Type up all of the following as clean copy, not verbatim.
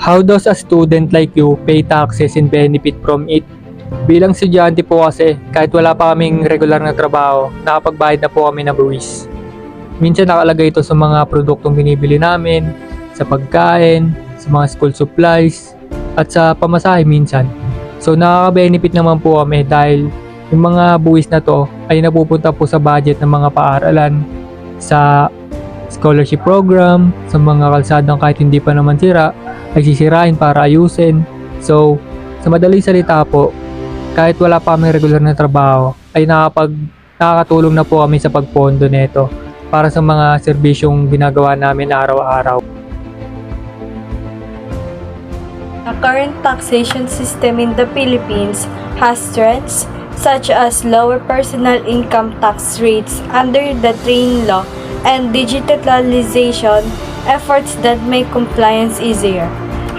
How does a student like you pay taxes and benefit from it? Bilang estudyante po kasi, kahit wala pa kaming regular na trabaho, nakapagbayad na po kami ng buwis. Minsan nakalagay ito sa mga produktong binibili namin, sa pagkain, sa mga school supplies, at sa pamasahe minsan. So nakaka-benefit naman po kami dahil yung mga buwis na to ay napupunta po sa budget ng mga paaralan, sa scholarship program, sa mga kalsadang kahit hindi pa naman sira, ay sisirain para ayusin. So, sa madaling salita po, kahit wala pa kami regular na trabaho, ay nakakatulong na po kami sa pagpondo nito para sa mga serbisyong ginagawa namin araw-araw. The current taxation system in the Philippines has strengths such as lower personal income tax rates under the Train Law and digitalization efforts that make compliance easier.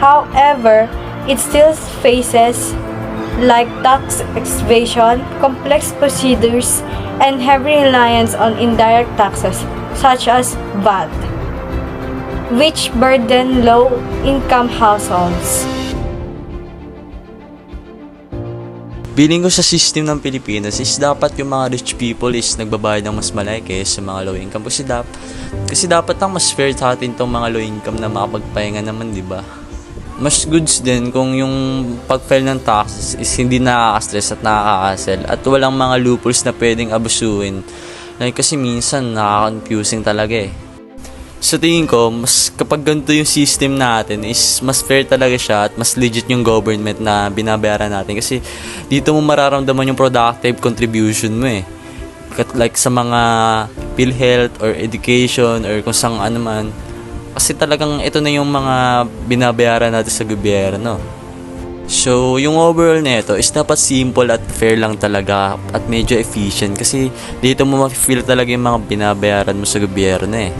However, it still faces like tax evasion, complex procedures, and heavy reliance on indirect taxes such as VAT, which burden low-income households. Feeling ko sa system ng Pilipinas is dapat yung mga rich people is nagbabayad ng mas malaki sa mga low income kasi dapat ang mas fair sa atin tong mga low income na makapagpahinga naman, di ba? Mas goods din kung yung pag-file ng taxes is hindi nakaka-stress at nakaka-hassle at walang mga loopholes na pwedeng abusuin. Like, kasi minsan nakaka-confusing talaga eh. Sa tingin ko, mas kapag ganito yung system natin is mas fair talaga siya at mas legit yung government na binabayaran natin kasi dito mo mararamdaman yung productive contribution mo eh. Like sa mga PhilHealth or education or kung saan ano man. Kasi talagang ito na yung mga binabayaran natin sa gobyerno. So, yung overall nito is dapat simple at fair lang talaga at medyo efficient kasi dito mo ma-feel talaga yung mga binabayaran mo sa gobyerno eh.